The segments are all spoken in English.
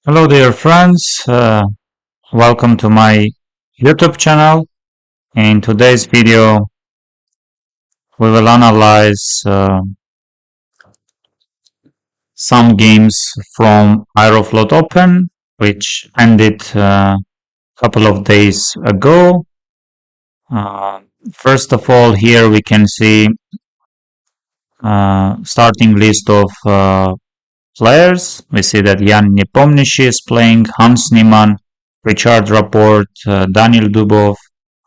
Hello dear friends, welcome to my YouTube channel. In today's video we will analyze some games from Aeroflot Open which ended a couple of days ago. Uh, First of all, here we can see starting list of players. We see that Jan Nepomniachtchi is playing, Hans Niemann, Richard Rapport, Daniel Dubov,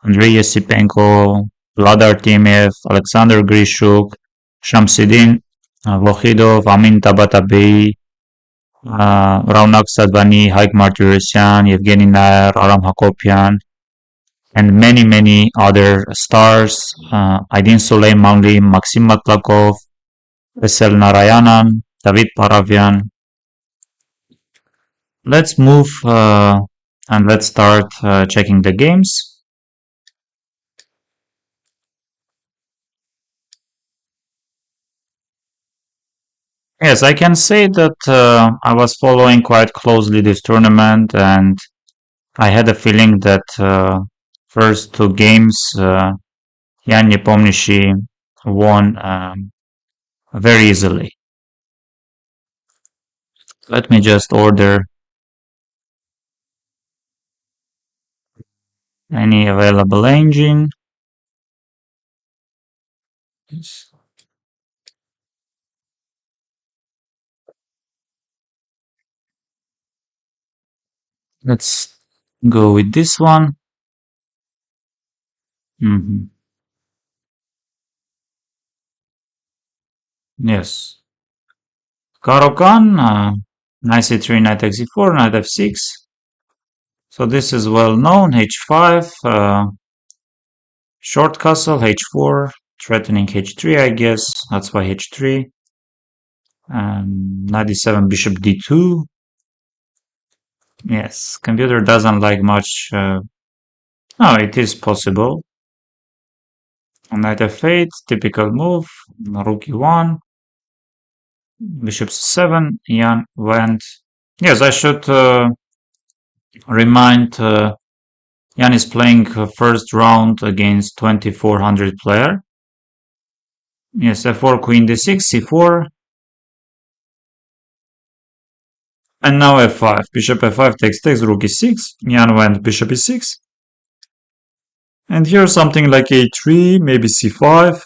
Andrei Yasipenko, Vlad Artemiev, Alexander Grishuk, Shamsidin Vohidov, Amin Tabatabai, Raunak Sadvani, Haik Martirosyan, Yevgeny Nair, Aram Hakopian, and many other stars. Aidin Soleimanli, Maxim Matlakov, Vesel Narayanan, David Paravian. Let's move and let's start checking the games. Yes, I can say that I was following quite closely this tournament, and I had a feeling that first two games Jan Nepomniachtchi won very easily. Let me just order any available engine. Yes. Let's go with this one. Yes. Caro-Kann, knight c3, knight x4, knight f6. So this is well known. h5, short castle, h4, threatening h3, I guess. That's why h3. Knight d7, bishop d2. Yes, computer doesn't like much. No, it is possible. Knight f8, typical move. Rook e1. Bishop c7. Jan went. Yes, I should remind Jan is playing first round against 2400 player. Yes, f4, queen d6, c4. And now f5. Bishop f5 takes, rook e6. Jan went bishop e6. And here something like a3, maybe c5.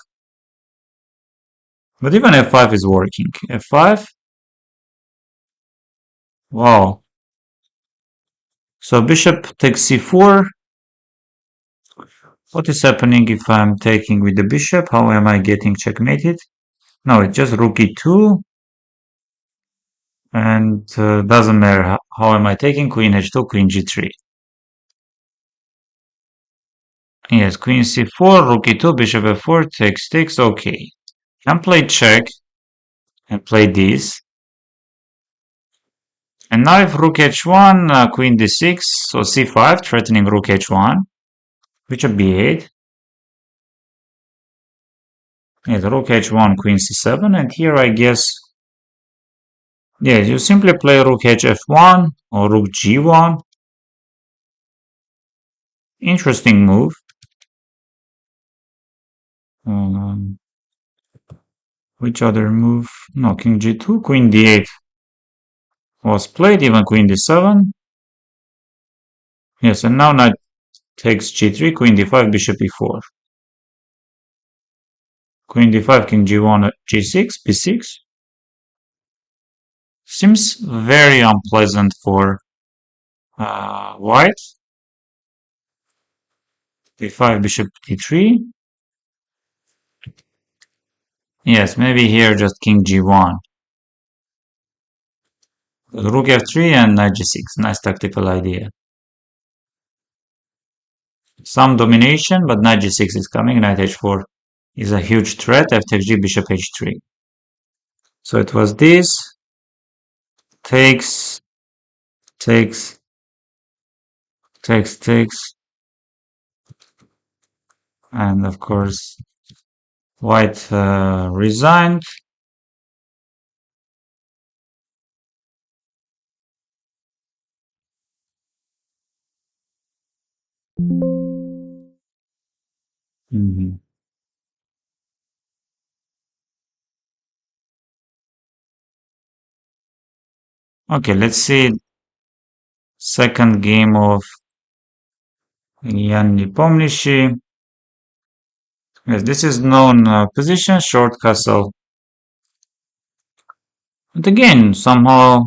But even f5 is working. f5. Wow. So bishop takes c4. What is happening if I'm taking with the bishop? How am I getting checkmated? No, it's just rook e2. And doesn't matter how am I taking. Queen h2, queen g3. Yes, queen c4, rook e2, bishop f4, takes, okay. Can play check and play this. And now if rook h1, queen d6, so c5, threatening rook h1, bishop b8. Yes, rook h1, queen c7, and here I guess, yes, you simply play rook hf1 or rook g1. Interesting move. Which other move? No, king g2, queen d8 was played, even queen d7. Yes, and now knight takes g3, queen d5, bishop e4. Queen d5, king g1, g6, b6. Seems very unpleasant for white. d5, bishop d3. Yes, maybe here just king g1. Rook f3 and knight g6. Nice tactical idea. Some domination, but knight g6 is coming. Knight h4 is a huge threat. F takes g, bishop h3. So it was this. Takes. And of course, white resigned. Mhm. Okay, let's see second game of Jan Nepomniachtchi. Yes, this is known position, short castle. But again, somehow,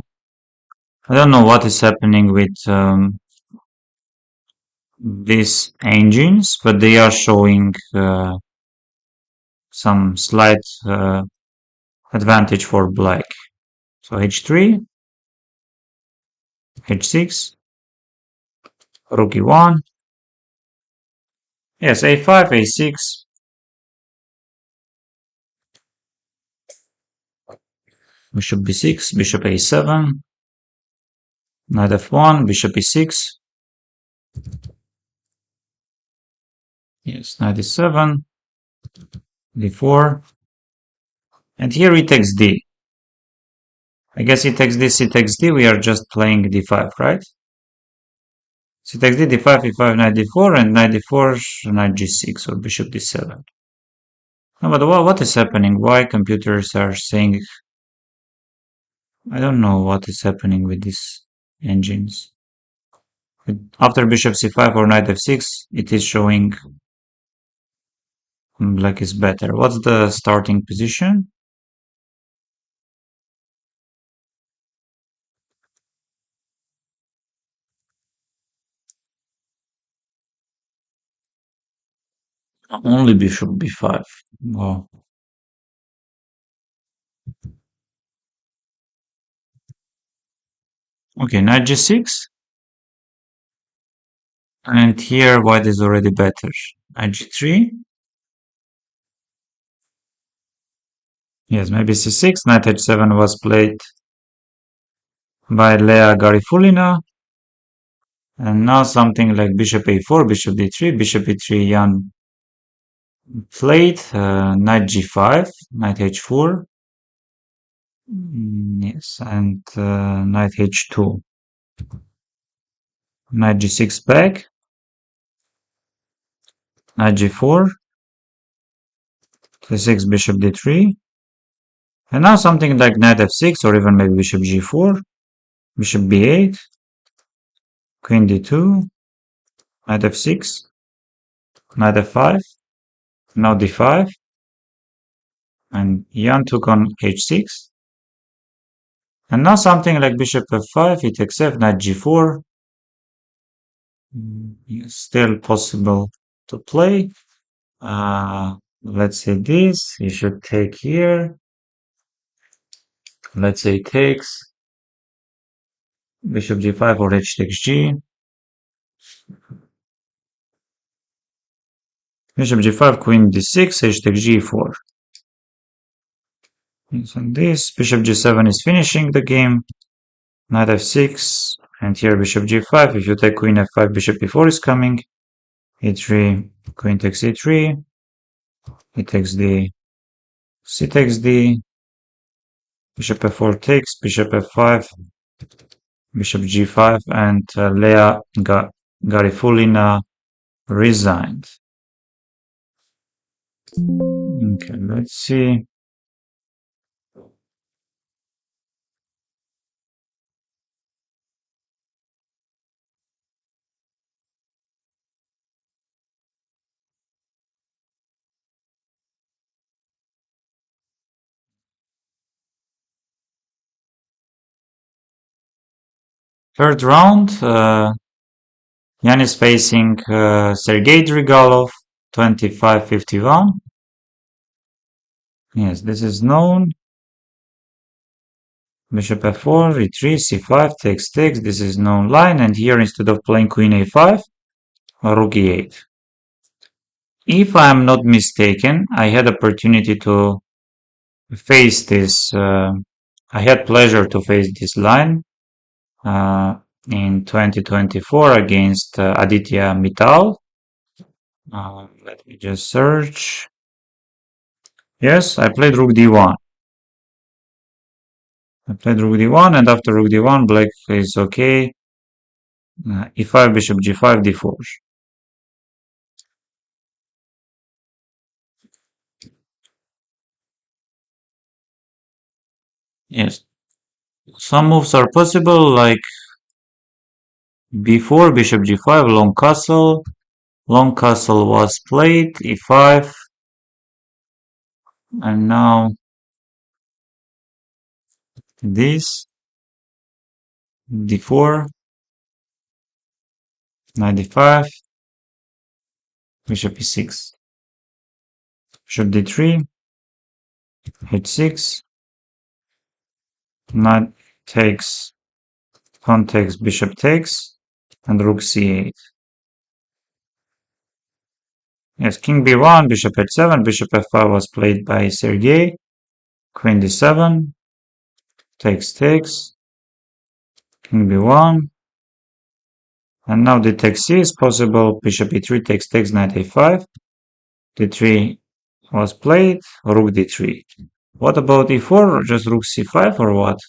I don't know what is happening with these engines, but they are showing some slight advantage for black. So h3, h6, rook e1. Yes, a5, a6, bishop b6, bishop a7, knight f1, bishop e6. Yes, knight e7, d4. And here he takes d. I guess he takes this, he takes d. We are just playing d5, right? So he takes d, d5, e5, knight d4, and knight d4, knight g6, or bishop d7. No, but what is happening? Why computers are saying... I don't know what is happening with these engines. After bishop c5 or knight f6, it is showing black is better. What's the starting position? Only bishop b5. Oh. Okay, knight g6. And here white is already better. Knight g3. Yes, maybe c6. Knight h7 was played by Lea Garifulina. And now something like bishop a4, bishop d3, bishop e3, Jan played, knight g5, knight h4. Yes, and knight h2. Knight g6 back, knight g4, c6, bishop d3. And now something like knight f6 or even maybe bishop g4, bishop b8, queen d2, knight f6, knight f5, now d5, and Jan took on h6. And now something like bishop f5, he takes f, knight g4. Still possible to play. Let's say this, he should take here. Let's say takes, bishop g5 or h takes g. Bishop g5, queen d6, h takes g4. And this, bishop g7 is finishing the game. Knight f6, and here bishop g5. If you take queen f5, bishop e4 is coming. e3, queen takes e3. He takes d, c takes d. Bishop f4 takes, bishop f5, bishop g5, and Lea Garifulina resigned. Okay, let's see. Third round, Jan is facing Sergei Drigalov, 2551. Yes, this is known. Bishop f4, e3, c5, takes. This is known line. And here, instead of playing queen a5, rook e8. If I am not mistaken, I had opportunity to face this. I had pleasure to face this line in 2024 against Aditya Mittal. Let me just search. Yes, I played rook d1. I played rook d1, and after rook d1, black is okay. E5, bishop g5, d4. Yes, some moves are possible, like before bishop g5, long castle. Long castle was played, e5, and now this, d4, knight d5, bishop e6, bishop d3, h6, knight takes, pawn takes, bishop takes, and rook c8. Yes, king b1, bishop h7, bishop f5 was played by Sergei, queen d7, takes, king b1, and now the take c is possible, bishop e3 takes, knight a5, d3 was played, rook d3. What about e4, just rook c5 or what?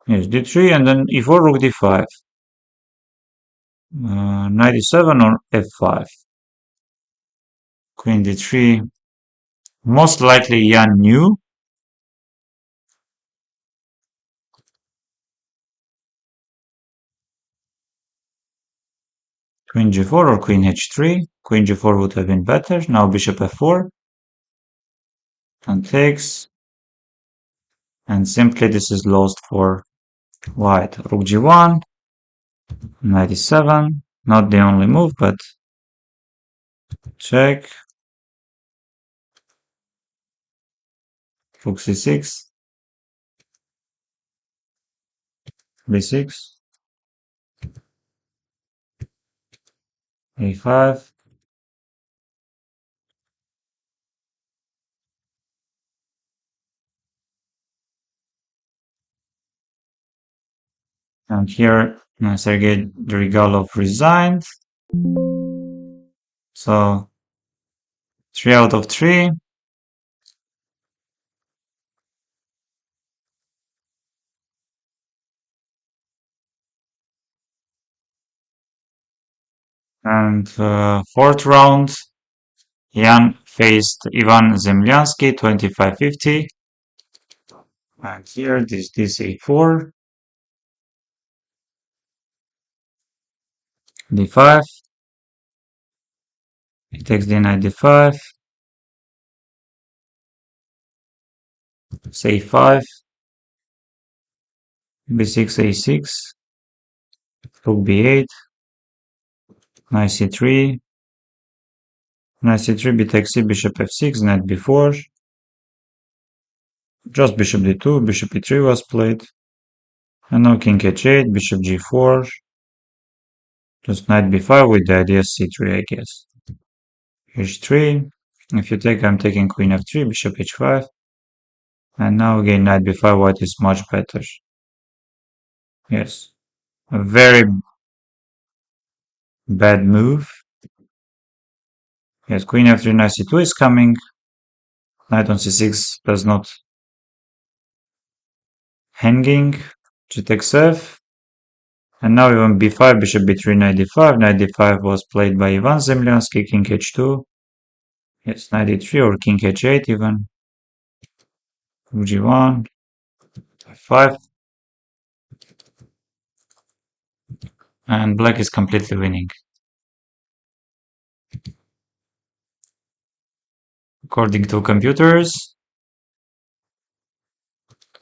Yes, d3 and then e4, rook d5, knight e7 or f5, queen d3, most likely Jan knew, queen g4 or queen h3, queen g4 would have been better, now bishop f4, and takes, and simply this is lost for white. Rook g1, knight e7, not the only move, but check, rook c6, b6, a5, and here Sergei Drigalov resigned, so 3 out of 3. And fourth round, Jan faced Ivan Zemlyansky, 25-50. And here, this a4, d5, he takes the knight d5, c5, b6, a6, rook b8, knight c3, knight c3, b takes c, bishop f6, knight b4, just bishop d2, bishop e3 was played, and now king h8, bishop g4, just knight b5 with the idea c3, I guess. h3, if you take, I'm taking queen f3, bishop h5, and now again knight b5, white is much better. Yes, a very bad move. Yes, queen f3, knight c2 is coming, knight on c6 does not hanging, g takes f, and now even b5, bishop b3, knight d5 was played by Ivan Zemlyansky, king h2, yes, knight d3 or king h8 even, g1, f5, and black is completely winning. According to computers,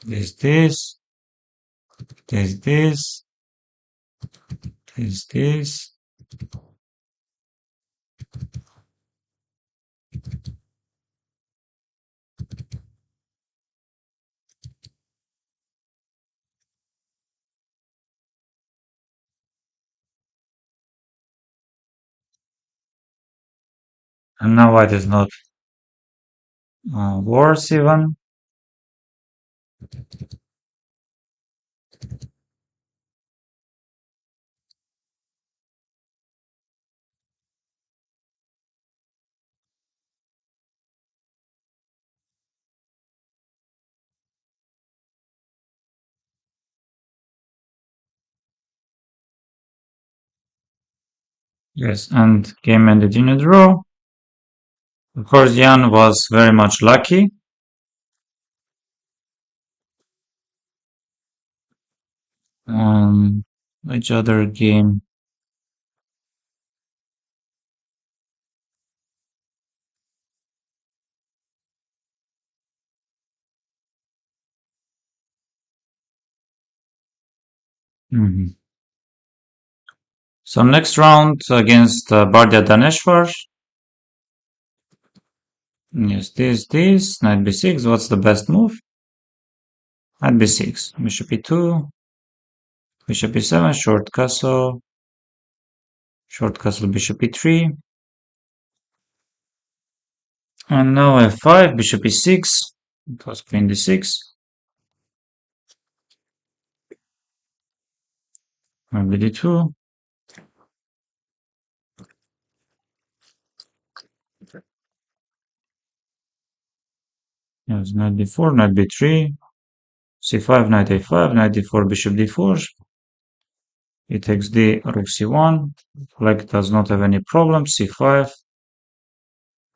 this, this, this, this, and now white is not worse even. Yes, and game ended in a draw. Of course, Jan was very much lucky. Um, which other game? Mhm. So next round against Bardia Daneshvar. Yes, this, knight b6. What's the best move? Knight b6, bishop e2, bishop e7, short castle, bishop e3, and now f5, bishop e6, it was queen d6, knight bd2, yes, knight d4, knight b3, c5, knight a5, knight d4, bishop d4, e takes d, rook c1, black does not have any problem, c5,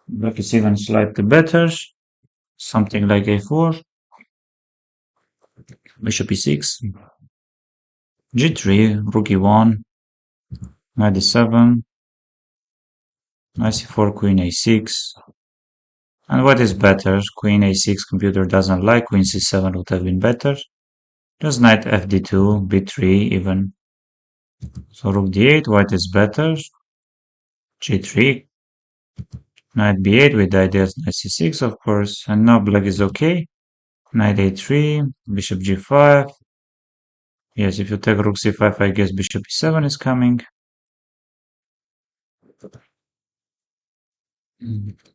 black is even slightly better, something like a4, bishop e6, g3, rook e1, knight d7, knight c4, queen a6, and what is better? Queen a6 computer doesn't like, queen c7 would have been better. Just knight fd2, b3 even. So rook d8, white is better. g3, knight b8 with the idea knight c6 of course, and now black is okay. Knight a3, bishop g5. Yes, if you take rook c5, I guess bishop e7 is coming.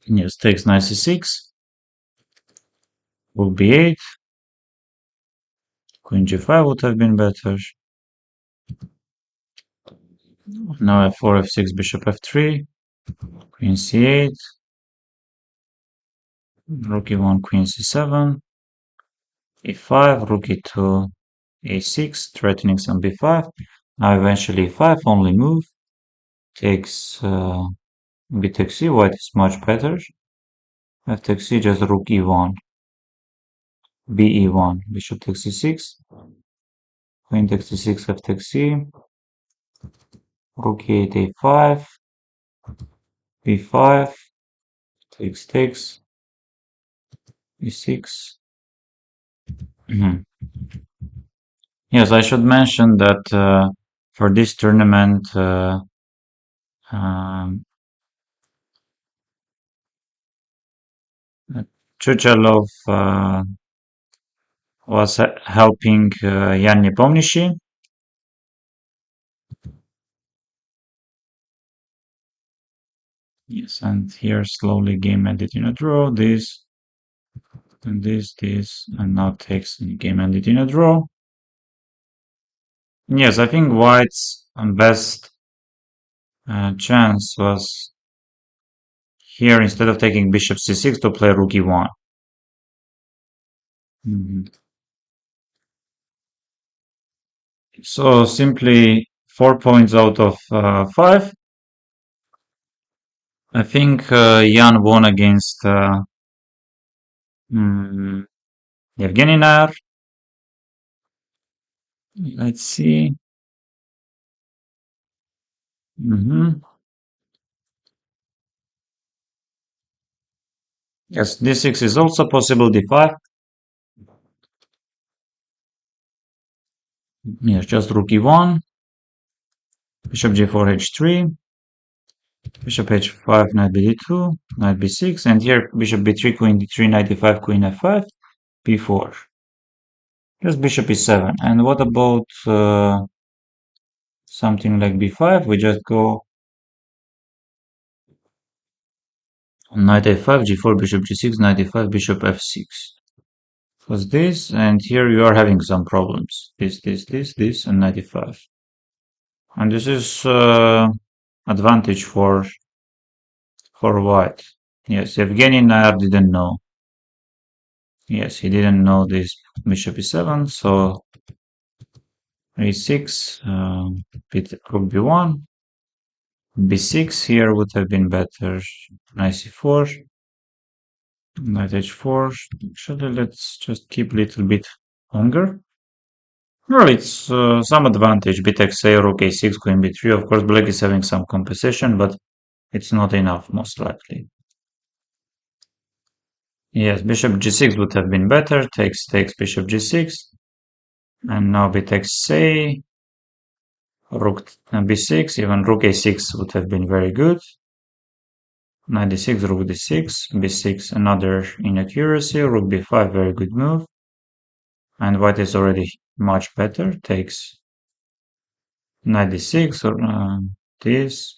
Yes, takes knight c6, rook b8, queen g5 would have been better. Now f4, f6, bishop f3, queen c8, rook e1, queen c7, e5, rook e2, a6, threatening some b5. Now eventually e5, only move, takes b takes c, white is much better. F takes c, just rook e1, b e1, bishop takes c6, queen takes c6, f takes c, rook e8, a5, b5, takes, e6. Yes, I should mention that for this tournament, um, Chuchalov was helping Jan Nepomniachtchi. Yes, and here slowly game ended in a draw. This and this, and now takes game ended in a draw. Yes, I think White's best chance was here instead of taking bishop c6 to play rook e1. Mhm. So simply 4 points out of 5. I think Jan won against mm, Evgeny Nair. Let's see. Mhm. Yes, d6 is also possible, d5. Yes, just rook e1, bishop g4, h3, bishop h5, knight bd2, knight b6, and here bishop b3, queen d3, knight d5, queen f5, b4. Just bishop e7. And what about something like b5? We just go knight a5, g4, bishop g6, knight d5, bishop f6. Was this, and here you are having some problems. This, and knight e5. And this is advantage for white. Yes, Evgeny Nair didn't know. Yes, he didn't know this bishop e7, so a6, rook b1, b6 here would have been better. Knight c4, knight h4. Actually, let's just keep a little bit longer. Well, it's some advantage. B takes A, rook A6, queen B3. Of course, black is having some compensation, but it's not enough, most likely. Yes, bishop G6 would have been better. Takes bishop G6. And now B takes A, rook B6. Even rook A6 would have been very good. Knight D6, rook D6, B6, another inaccuracy. Rook B5, very good move. And white is already much better. Takes knight D6, or this.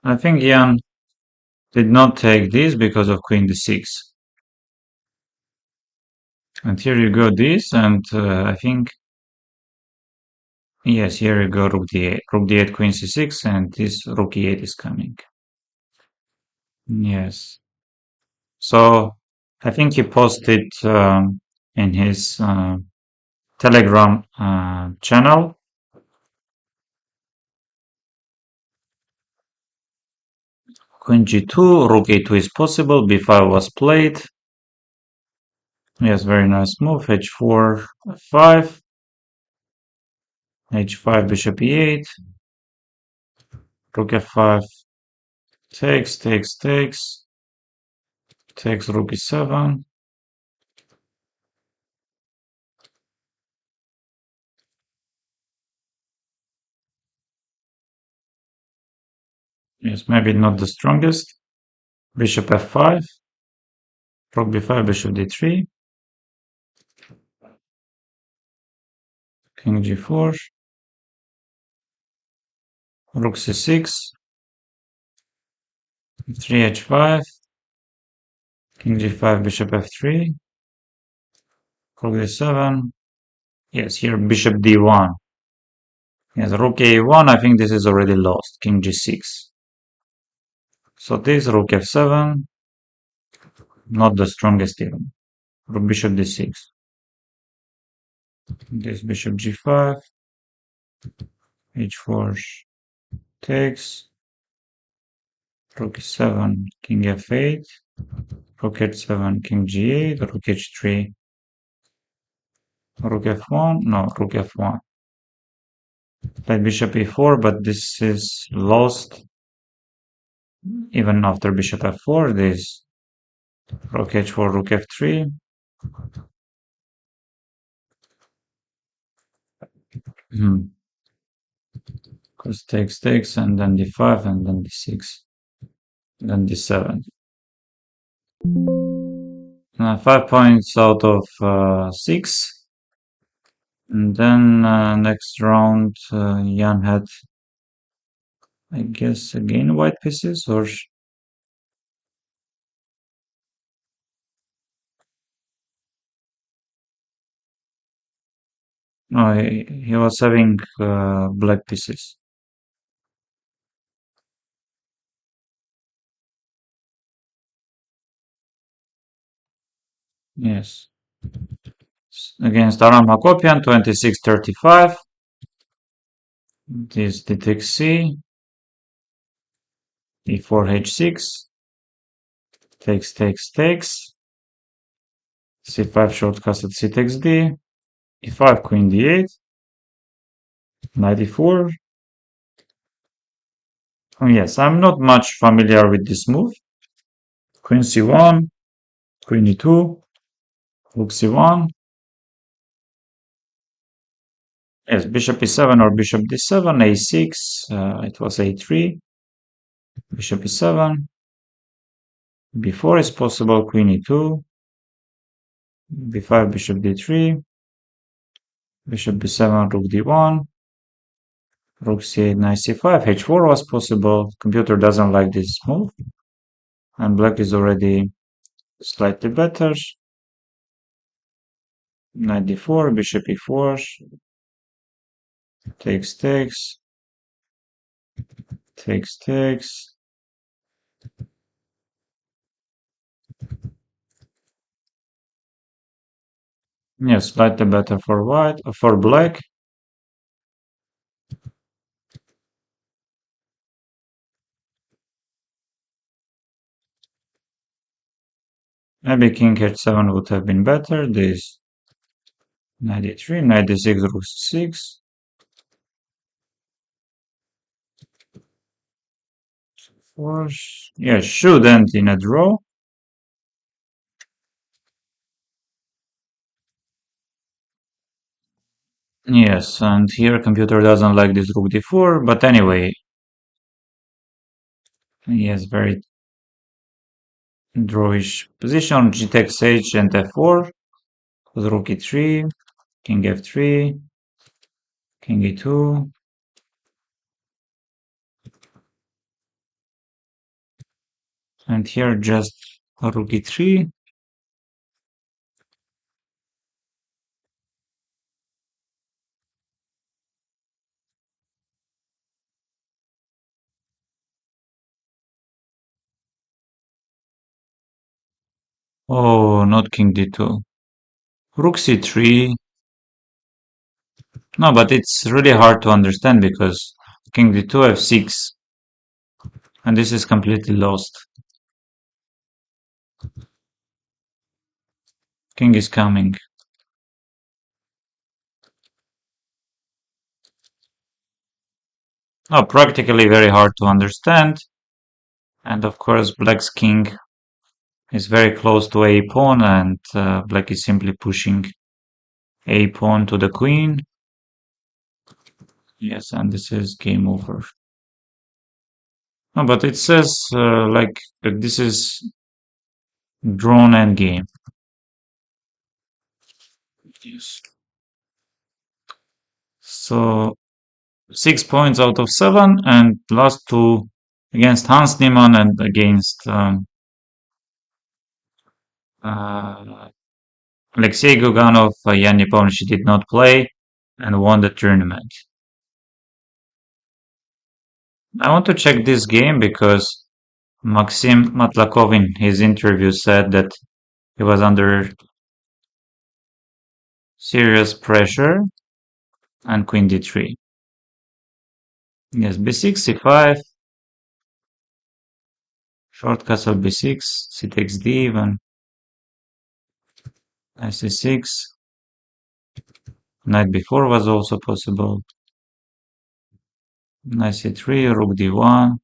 I think Jan did not take this because of queen d6. And here you go this, and I think, yes, here you go rook d8. Rook d8, queen c6, and this rook e8 is coming. Yes. So I think he posted in his Telegram channel. Queen g2, rook a2 is possible, b5 was played. Yes, very nice move. h4, f5, h5, bishop e8, rook f5, takes rook e7. Yes, maybe not the strongest. Bishop f5, rook b5, bishop d3, king g4, rook c6, 3h5, king g5, bishop f3, rook d7. Yes, here bishop d1. Yes, rook a1, I think this is already lost. King g6. So this rook f7, not the strongest even. Rook bishop d6. This bishop g5, h4 takes, rook e7, king f8, rook h7, king g8, rook h3, rook f1, no, rook f1. Played bishop e4, but this is lost even after bishop f4. This rook h4, rook f3. Because takes, and then d5, and then d6, then d7. 5 points out of 6. And then next round, Jan had, I guess, again white pieces, or no, he was having black pieces. Yes. Against Aram Hakopian, 26-35. This d takes c, e4 h6, takes, c5 shortcasted c takes d, e5 queen d8, knight e4. Oh, yes, I'm not much familiar with this move. Queen c1, queen e2, rook c1. Yes, bishop e7 or bishop d7, a6, it was a3, bishop e7, b4 is possible, queen e2, b5, bishop d3, bishop b7, rook d1, rook c8, knight c5, h4 was possible. Computer doesn't like this move, and black is already slightly better. Knight d4, bishop e4, takes, takes. Yes, slightly better for white, for black. Maybe king h7 would have been better. This 93, 96, rook 6. Four. Yeah, should end in a draw. Yes, and here computer doesn't like this rook d4, but anyway, yes, very drawish position. G takes h and f4, with rook e3, king f3, king e2, and here just rook e3. Oh, not king d2. Rook c3. No, but it's really hard to understand because king d2 f6, and this is completely lost. King is coming. Oh, practically very hard to understand. And of course, black's king is very close to a pawn, and black is simply pushing a pawn to the queen. Yes, and this is game over. No, but it says like that this is drawn endgame. Yes. So 6 points out of 7, and last two against Hans Niemann and against uh, Alexei Goganov. Yanni Nepomniachtchi did not play and won the tournament. I want to check this game because Maxim Matlakov in his interview said that he was under serious pressure and queen d3. Yes, b6, c5, short castle b6, c takes d even, c6, knight b4 was also possible, knight c3, rook d1,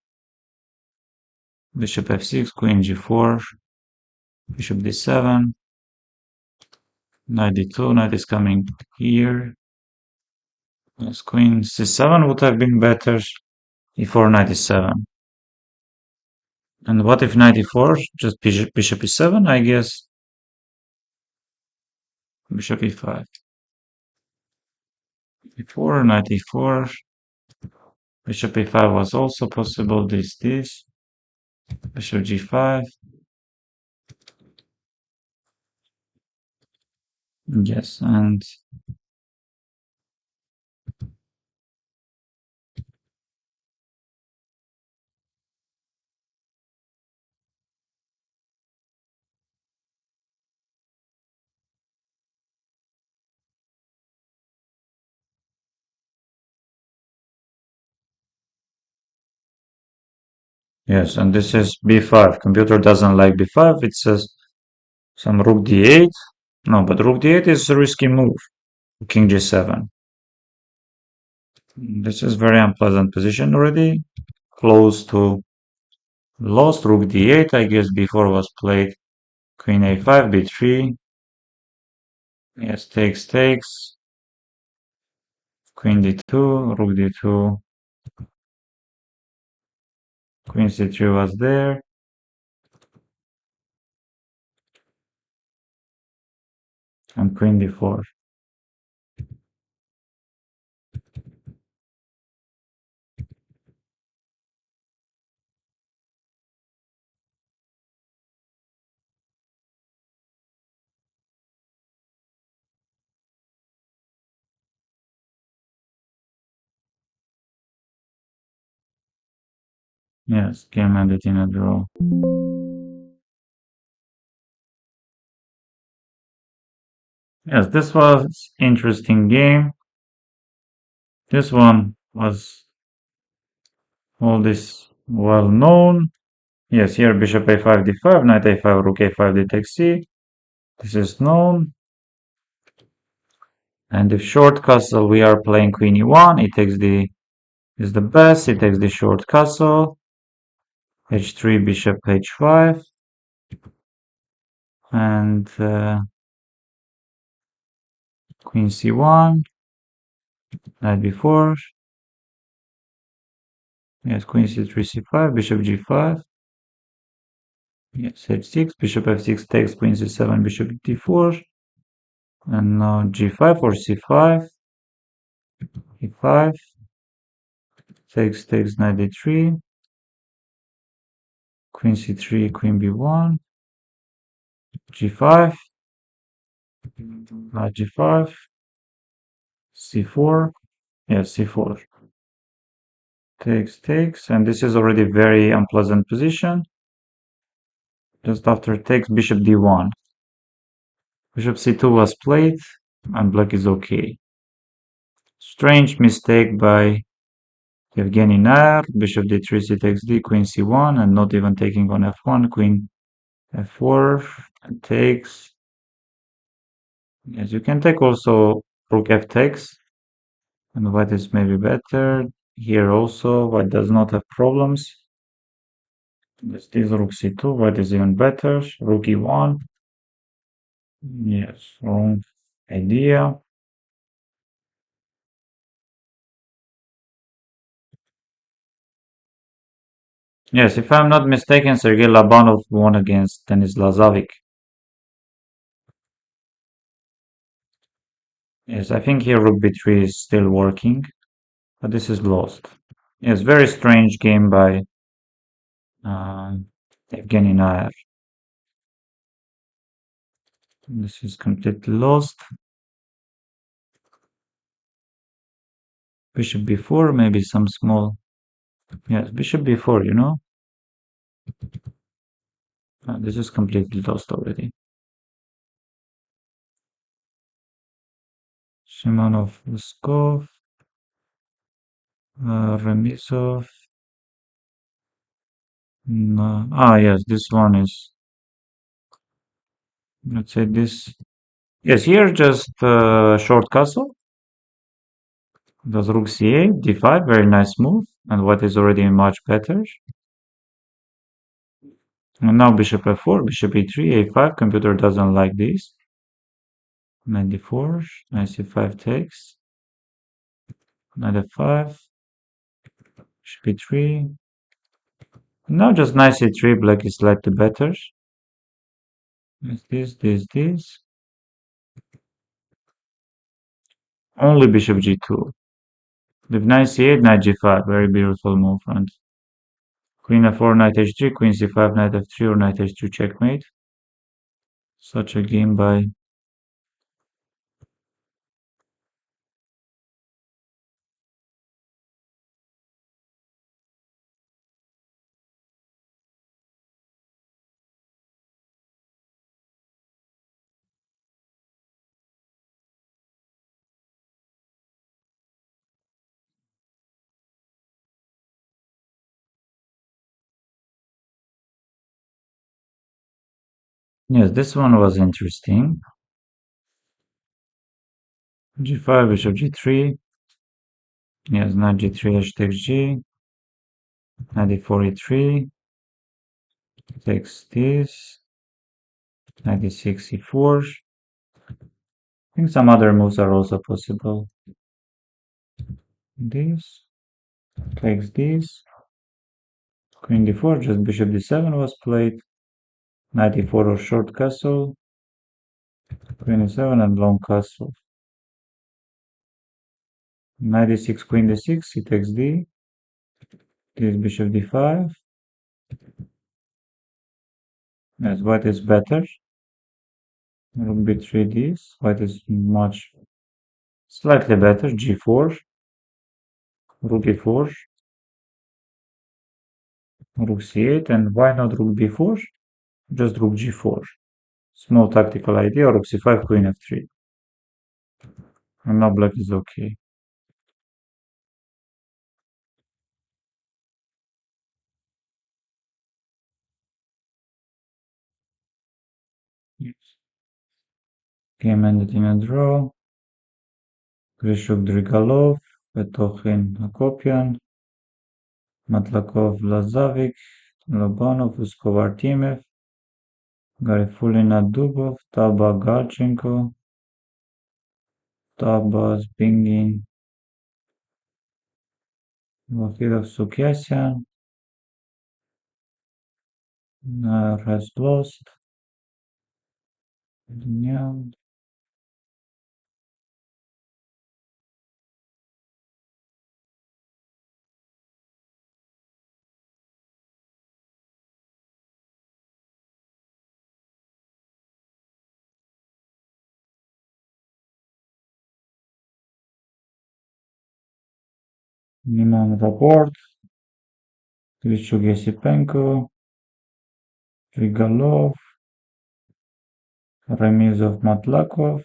bishop f6, queen g4, bishop d7, knight d2, knight is coming here. Yes, queen c7 would have been better, e4, knight e7. And what if knight e4? Just bishop e7, I guess. Bishop e5. e4, knight e4. Bishop e5 was also possible. This. Bishop g5. Yes, and yes, and this is b5. Computer doesn't like b5. It says some rook d8. No, but rook d8 is a risky move. King g7. This is very unpleasant position already. Close to lost. Rook d8. I guess before was played. Queen a5, b3. Yes, takes. Queen d2, rook d2. Queen c3 was there. And queen d4. Yes, game ended in a draw. Yes, this was interesting game. This one was all this well known. Yes, here bishop a5 d5, knight a5, rook a5 d takes c. This is known. And if short castle, we are playing queen e1. E takes the is the best. It takes the short castle. H3, bishop h5, and queen c1, knight b4. Yes, queen c3, c5, bishop g5. Yes, h6, bishop f6 takes queen c7, bishop d4, and now g5 or c5, e5, takes knight d3, queen c3, queen b1, g5, knight g5, c4, yes, c4, takes, and this is already very unpleasant position. Just after takes, bishop d1. Bishop c2 was played, and black is okay. Strange mistake by Evgeny Nair. Bishop d3, c takes d, queen c1, and not even taking on f1, queen f4, and takes. Yes, you can take also rook f takes, and white is maybe better. Here also, white does not have problems. This is rook c2, white is even better. Rook e1. Yes, wrong idea. Yes, if I'm not mistaken, Sergei Labanov won against Denis Lazovic. Yes, I think here rook b3 is still working, but this is lost. Yes, very strange game by uh, Evgeny Nair. This is completely lost. Bishop b4, maybe some small. Yes, bishop b4, you know. This is completely lost already. Shimonov, Luskov, Remisov. No. Yes, this one is. Let's say this. Yes, here just short castle. Does rook c8, d5, very nice move, and white is already much better. And now bishop f4, bishop e3, a5, computer doesn't like this. Knight d4, knight c5 takes, knight f5, bishop e3. Now just knight c3, black is slightly better. This. Only bishop g2. With knight c8, knight g5, very beautiful move, and queen f4, knight h3, queen c5, knight f3, or knight h2 checkmate. Such a game by. Yes, this one was interesting. g5, bishop g3. Yes, knight g3, h takes g. Knight d4, e3. Takes this. Knight d6, e4. I think some other moves are also possible. This. Takes this. Queen d4, just bishop d7 was played. Knight e4 or short castle. Queen e7 and long castle. Knight e6, queen d6, he takes d. This bishop d5. Yes, white is better. Rook b3 this. White is much slightly better. g4. Rook e4. Rook c8. And why not rook b4? Just rook g4. Small tactical idea. Rook c5, queen f3. And now black is okay. Game ended in a draw. Grishuk Drigalov, Petochin Hakopian, Matlakov Lazavik, Lobanov Uskov Artiemev, Garifulina Dubov, Taba Galchenko, Tabas Bingin, Vahidov Sukyasyan, has lost, Niman Rapport, Grishuk Yesipenko, Drigalov, Remizov Matlakov,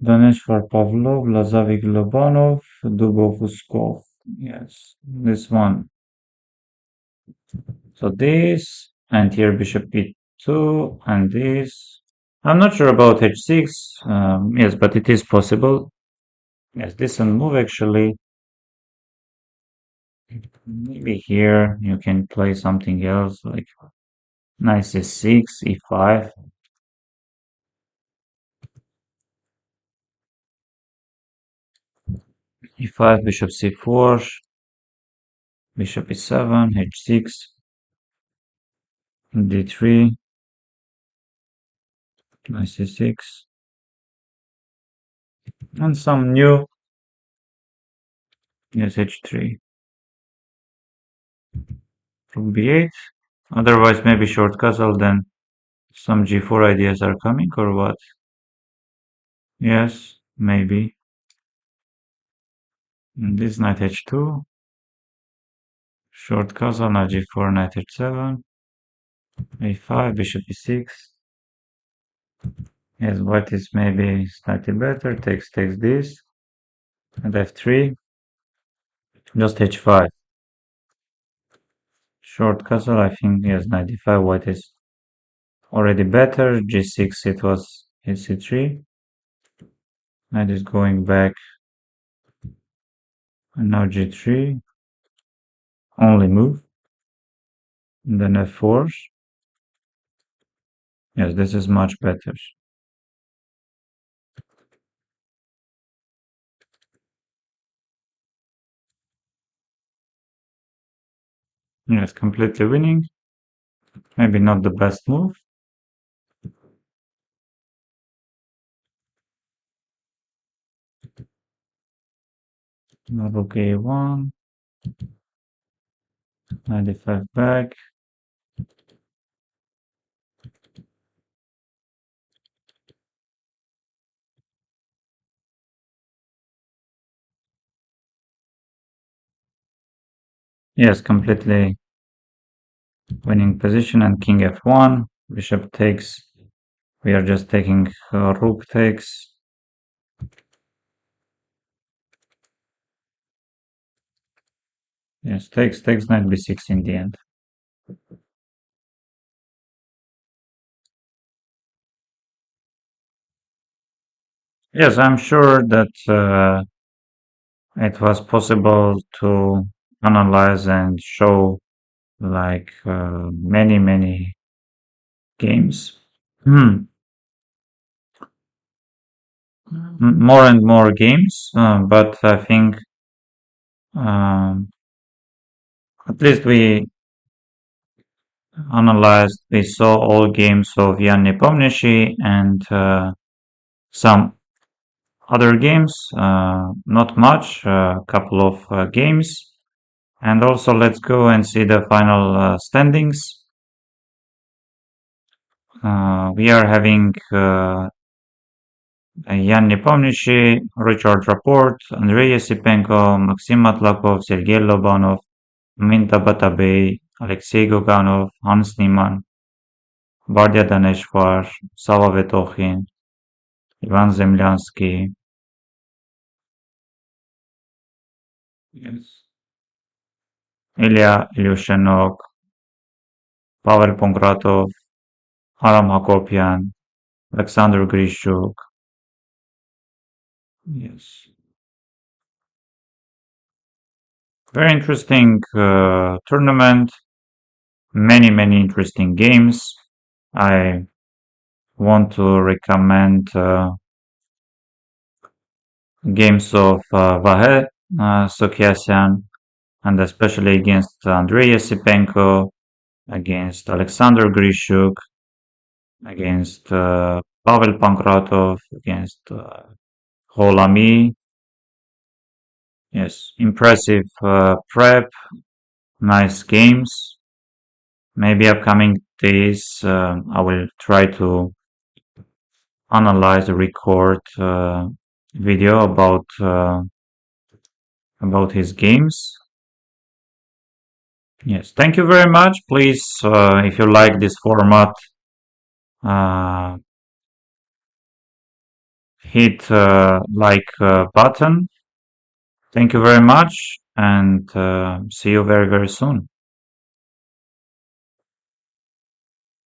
Daneshvar Pavlov, Lazavik Lobanov, Dubov Uskov. Yes, this one. So this, and here bishop e2, and this. I'm not sure about h6. Yes, but it is possible. Yes, decent move actually. Maybe here you can play something else like knight c6, e5. e5, bishop c4, bishop e7, h6, d3, knight c6, and some new, yes, h3, rook b8. Otherwise, maybe short castle, then some g4 ideas are coming, or what? Yes, maybe. And this knight h2, short castle, knight g4, knight h7, a5, bishop e6. Yes, white is maybe slightly better. Takes this, and f3, just h5. Short castle, I think, yes, knight d5. White is already better. g6, it was c3. Knight is going back, and now g3. Only move. And then f4. Yes, this is much better. Yes, completely winning. Maybe not the best move. Now rook a1. Knight d5 back. Yes, completely winning position, and king f1. Bishop takes. We are just taking rook takes. Yes, takes knight b6 in the end. Yes, I'm sure that it was possible to analyze and show like many games. More and more games, but I think um, at least we saw all games of Jan Nepomniachtchi and some other games, not much, a couple of games. And also let's go and see the final standings. We are having Jan Nepomniachtchi, Richard Rapport, Andrei Yesipenko, Maxim Matlakov, Sergei Lobanov, Minta Batabey, Alexei Goganov, Hans Niemann, Bardia Daneshvar, Sava Vetochin, Ivan Zemlyansky. Yes. Ilya Ilyushenok, Pavel Pongratov, Aram Hakopian, Alexander Grishuk. Yes, very interesting tournament. Many interesting games. I want to recommend games of Vahe Sokiasyan, and especially against Andrei Yasipenko, against Alexander Grishuk, against Pavel Pankratov, against Holami. Yes, impressive prep, nice games. Maybe upcoming days I will try to analyze, record video about his games. Yes, thank you very much. Please, if you like this format, uh, hit like button. Thank you very much, and see you very soon.